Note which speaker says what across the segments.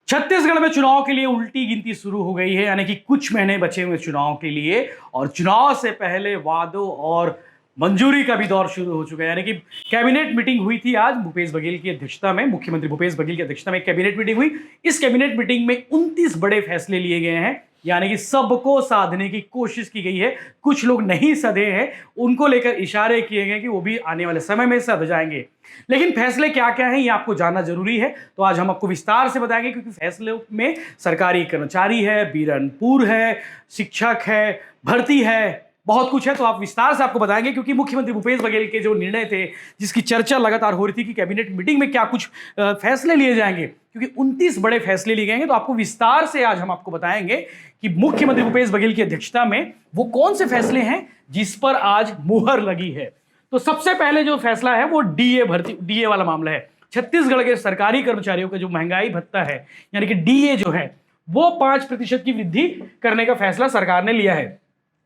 Speaker 1: छत्तीसगढ़ में चुनाव के लिए उल्टी गिनती शुरू हो गई है, यानी कि कुछ महीने बचे हुए चुनाव के लिए। और चुनाव से पहले वादों और मंजूरी का भी दौर शुरू हो चुका है। यानी कि कैबिनेट मीटिंग हुई थी आज भूपेश बघेल की अध्यक्षता में, मुख्यमंत्री भूपेश बघेल की अध्यक्षता में कैबिनेट मीटिंग हुई। इस कैबिनेट मीटिंग में 29 बड़े फैसले लिए गए हैं, यानी कि सबको साधने की कोशिश की गई है। कुछ लोग नहीं सधे हैं, उनको लेकर इशारे किए गए कि वो भी आने वाले समय में सध जाएंगे। लेकिन फैसले क्या क्या हैं ये आपको जानना जरूरी है, तो आज हम आपको विस्तार से बताएंगे। क्योंकि फैसले में सरकारी कर्मचारी है, बीरनपुर है, शिक्षक है, भर्ती है, बहुत कुछ है। तो आप विस्तार से आपको बताएंगे, क्योंकि मुख्यमंत्री भूपेश बघेल के जो निर्णय थे, जिसकी चर्चा लगातार हो रही थी कि कैबिनेट मीटिंग में क्या कुछ फैसले लिए जाएंगे, क्योंकि 29 बड़े फैसले लिए गए। तो आपको विस्तार से आज हम आपको बताएंगे कि मुख्यमंत्री भूपेश बघेल की अध्यक्षता में वो कौन से फैसले हैं जिस पर आज मुहर लगी है। तो सबसे पहले जो फैसला है वो डीए वाला मामला है। छत्तीसगढ़ के सरकारी कर्मचारियों का जो महंगाई भत्ता है, यानी कि डीए जो है, वो 5% की वृद्धि करने का फैसला सरकार ने लिया है।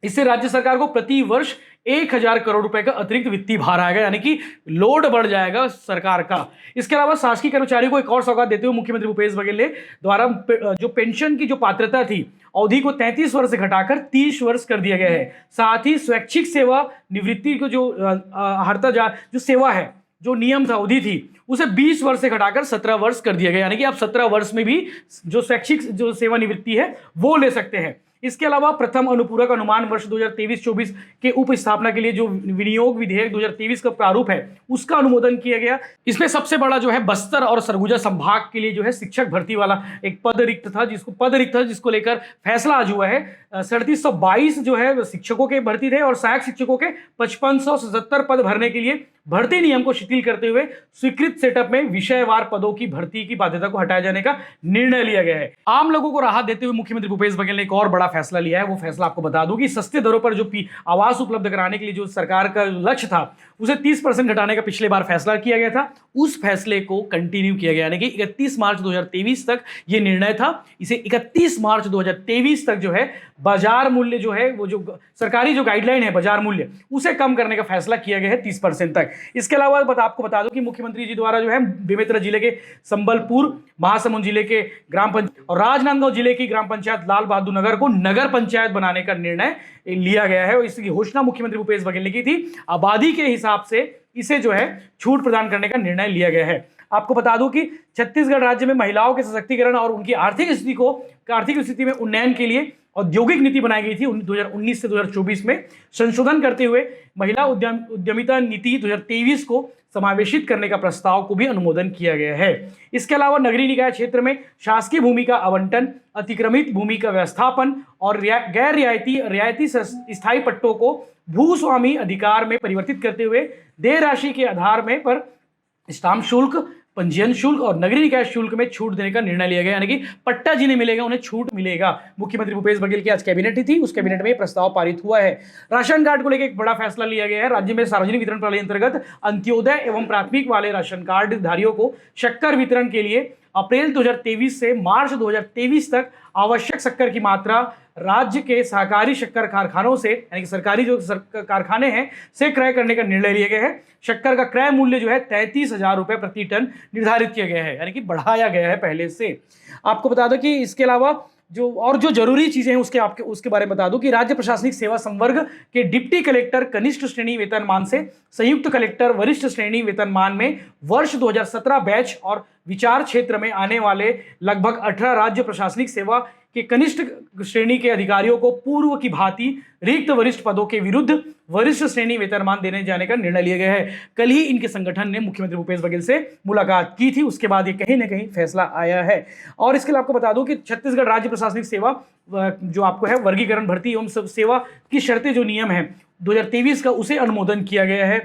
Speaker 1: इससे राज्य सरकार को प्रति वर्ष 1000 करोड़ रुपए का अतिरिक्त वित्तीय भार आएगा, यानी कि लोड बढ़ जाएगा सरकार का। इसके अलावा शासकीय कर्मचारियों को एक और सौगात देते हुए मुख्यमंत्री भूपेश बघेल ने द्वारा जो पेंशन की जो पात्रता थी, अवधि को 33 वर्ष से घटाकर 30 वर्ष कर दिया गया है। साथ ही स्वैच्छिक सेवा निवृत्ति को जो सेवा है, जो नियम था, अवधि थी, उसे 20 वर्ष से घटाकर 17 वर्ष कर दिया गया, यानी कि आप 17 वर्ष में भी जो स्वैच्छिक जो सेवानिवृत्ति है वो ले सकते हैं। इसके अलावा प्रथम अनुपूरक अनुमान वर्ष 2023-24 के उप स्थापना के लिए जो विनियोग विधेयक 2023 का प्रारूप है, उसका अनुमोदन किया गया। इसमें सबसे बड़ा जो है बस्तर और सरगुजा संभाग के लिए जो है शिक्षक भर्ती वाला एक पद रिक्त था, जिसको लेकर फैसला आज हुआ है। 3722 जो है शिक्षकों के भर्ती थे और सहायक शिक्षकों के 5577 पद भरने के लिए भर्ती नियम को शिथिल करते हुए स्वीकृत सेटअप में विषयवार पदों की भर्ती की बाध्यता को हटाए जाने का निर्णय लिया गया है। आम लोगों को राहत देते हुए मुख्यमंत्री भूपेश बघेल ने एक और बड़ा फैसला लिया है। वो फैसला आपको बता दूं कि सस्ते दरों पर जो आवास उपलब्ध कराने के लिए जो सरकार का लक्ष्य था, उसे 30% घटाने का पिछले बार फैसला किया गया था। उस फैसले को कंटिन्यू किया गया, यानी कि 31 मार्च 2023 तक ये निर्णय था। इसे 31 मार्च 2023 तक जो है बाजार मूल्य जो है, वो जो सरकारी जो गाइडलाइन है बाजार मूल्य, उसे कम करने का फैसला किया गया है 30% तक। इसके अलावा आपको बता दूं कि मुख्यमंत्री जी द्वारा जो है बेमेतरा जिले के संबलपुर, महासमुंद जिले के ग्राम पंचायत और राजनांदगांव जिले की ग्राम पंचायत लाल बहादुर नगर को नगर पंचायत बनाने का निर्णय लिया गया है। और इसकी घोषणा मुख्यमंत्री भूपेश बघेल ने की थी। आबादी के हिसाब से इसे जो है छूट प्रदान करने का निर्णय लिया गया है। आपको बता दूं कि छत्तीसगढ़ राज्य में महिलाओं के सशक्तिकरण और उनकी आर्थिक स्थिति में उन्नयन के लिए औद्योगिक नीति बनाई गई थी 2019 से 2024 में। संशोधन करते हुए महिला उद्यमिता नीति 2023 को समावेशित करने का प्रस्ताव को भी अनुमोदन किया गया है। इसके अलावा नगरीय निकाय क्षेत्र में शासकीय भूमि का आवंटन, अतिक्रमित भूमि का व्यवस्थापन और गैर रियायती स्थायी पट्टों को भूस्वामी अधिकार में परिवर्तित करते हुए देय राशि के आधार में पर स्टाम्प शुल्क, पंजीयन शुल्क और नगरीय निकाय शुल्क में छूट देने का निर्णय लिया गया, यानी कि पट्टा जिन्हें मिलेगा उन्हें छूट मिलेगा। मुख्यमंत्री भूपेश बघेल की आज कैबिनेट ही थी, उस कैबिनेट में प्रस्ताव पारित हुआ है। राशन कार्ड को लेकर एक बड़ा फैसला लिया गया है। राज्य में सार्वजनिक वितरण प्रणाली अंतर्गत अंत्योदय एवं प्राथमिक वाले राशन कार्ड धारियों को शक्कर वितरण के लिए अप्रैल 2023 से मार्च 2023 तक आवश्यक शक्कर की मात्रा राज्य के सहकारी शक्कर कारखानों से, यानी कि सरकारी जो कारखाने हैं, से क्रय करने का निर्णय लिया गया है। शक्कर का क्रय मूल्य जो है 33,000 रुपए प्रति टन निर्धारित किया गया है, यानी कि बढ़ाया गया है पहले से। आपको बता दो कि इसके अलावा जो जरूरी चीजें हैं उसके बारे में बता दूं कि राज्य प्रशासनिक सेवा संवर्ग के डिप्टी कलेक्टर कनिष्ठ श्रेणी वेतनमान से संयुक्त कलेक्टर वरिष्ठ श्रेणी वेतनमान में वर्ष 2017 बैच और विचार क्षेत्र में आने वाले लगभग 18 राज्य प्रशासनिक सेवा के कनिष्ठ श्रेणी के अधिकारियों को पूर्व की भांति रिक्त वरिष्ठ पदों के विरुद्ध वरिष्ठ श्रेणी वेतनमान देने जाने का निर्णय लिया गया है। कल ही इनके संगठन ने मुख्यमंत्री भूपेश बघेल से मुलाकात की थी, उसके बाद ये कहीं ना कहीं फैसला आया है। और इसके लिए आपको बता दूं कि छत्तीसगढ़ राज्य प्रशासनिक सेवा जो आपको है वर्गीकरण, भर्ती एवं सेवा की शर्तें जो नियम है 2023 का, उसे अनुमोदन किया गया है।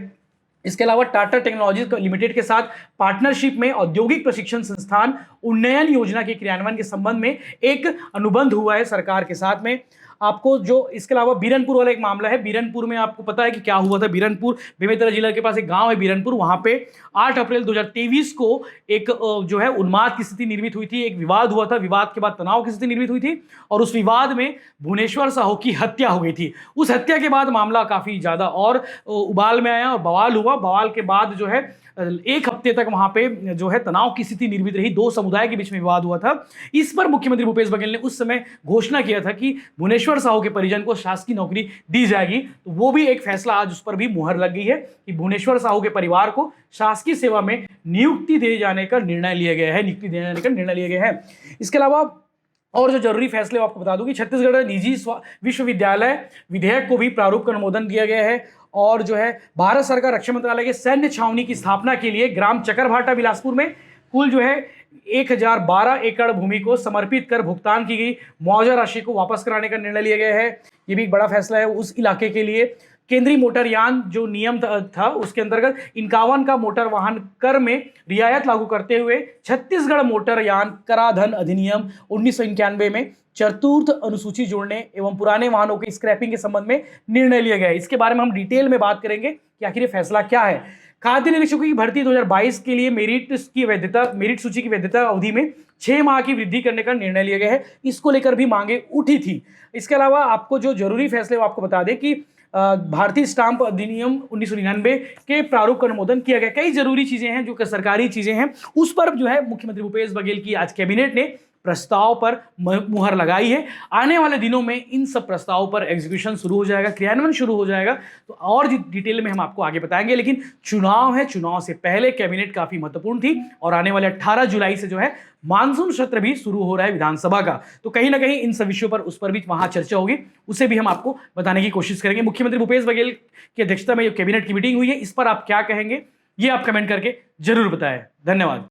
Speaker 1: इसके अलावा टाटा टेक्नोलॉजीज लिमिटेड के साथ पार्टनरशिप में औद्योगिक प्रशिक्षण संस्थान उन्नयन योजना के क्रियान्वयन के संबंध में एक अनुबंध हुआ है सरकार के साथ में। आपको जो इसके अलावा बीरनपुर वाला एक मामला है। बीरनपुर में आपको पता है कि क्या हुआ था। बीरनपुर बेमेतरा जिला के पास एक गांव है बीरनपुर, वहां पे 8 अप्रैल 2023 को एक जो है उन्माद की स्थिति निर्मित हुई थी। एक विवाद हुआ था, विवाद के बाद तनाव की स्थिति निर्मित हुई थी और उस विवाद में भुवनेश्वर साहू की हत्या हो गई थी। उस हत्या के बाद मामला काफी ज्यादा और उबाल में आया और बवाल हुआ। बवाल के बाद जो है एक हफ्ते तक वहां पे जो है तनाव की स्थिति निर्मित रही, दो समुदाय के बीच में विवाद हुआ था। इस पर मुख्यमंत्री भूपेश बघेल ने उस समय घोषणा किया था कि भुवनेश्वर साहू के परिजन को शासकीय नौकरी दी जाएगी। तो वो भी एक फैसला, आज उस पर भी मुहर लग गई है कि भुवनेश्वर साहू के परिवार को शासकीय सेवा में नियुक्ति दिए जाने का निर्णय लिया गया है। इसके अलावा और जो जरूरी फैसले आपको बता दूं कि छत्तीसगढ़ निजी विश्वविद्यालय विधेयक को भी प्रारूप का अनुमोदन दिया गया है और जो है भारत सरकार रक्षा मंत्रालय के सैन्य छावनी की स्थापना के लिए ग्राम चकरभाटा बिलासपुर में कुल जो है 1012 एकड़ भूमि को समर्पित कर भुगतान की गई मुआवजा राशि को वापस कराने का निर्णय लिया गया है। ये भी एक बड़ा फैसला है उस इलाके के लिए। केंद्रीय मोटरयान जो नियम था उसके अंतर्गत 51 का मोटर वाहन कर में रियायत लागू करते हुए छत्तीसगढ़ मोटरयान कराधान अधिनियम 1991 में चतुर्थ अनुसूची जोड़ने एवं पुराने वाहनों की स्क्रैपिंग के संबंध में निर्णय लिया गया है। इसके बारे में हम डिटेल में बात करेंगे कि आखिर ये फैसला क्या है। खाद्य निरीक्षकों की भर्ती 2022 के लिए मेरिट सूची की वैधता अवधि में 6 माह की वृद्धि करने का निर्णय लिया गया है। इसको लेकर भी मांगे उठी थी। इसके अलावा आपको जो जरूरी फैसले वो आपको बता दें कि भारतीय स्टाम्प अधिनियम 1999 के प्रारूप का अनुमोदन किया गया। कई जरूरी चीजें हैं जो सरकारी चीजें हैं, उस पर जो है मुख्यमंत्री भूपेश बघेल की आज कैबिनेट ने प्रस्ताव पर मुहर लगाई है। आने वाले दिनों में इन सब प्रस्तावों पर एग्जीक्यूशन शुरू हो जाएगा, क्रियान्वयन शुरू हो जाएगा। तो और डिटेल में हम आपको आगे बताएंगे, लेकिन चुनाव है, चुनाव से पहले कैबिनेट काफी महत्वपूर्ण थी और आने वाले 18 जुलाई से जो है मानसून सत्र भी शुरू हो रहा है विधानसभा का। तो कहीं ना कहीं इन सब विषयों पर उस पर भी वहां चर्चा होगी, उसे भी हम आपको बताने की कोशिश करेंगे। मुख्यमंत्री भूपेश बघेल की अध्यक्षता में जो कैबिनेट की मीटिंग हुई है, इस पर आप क्या कहेंगे, ये आप कमेंट करके जरूर बताएं। धन्यवाद।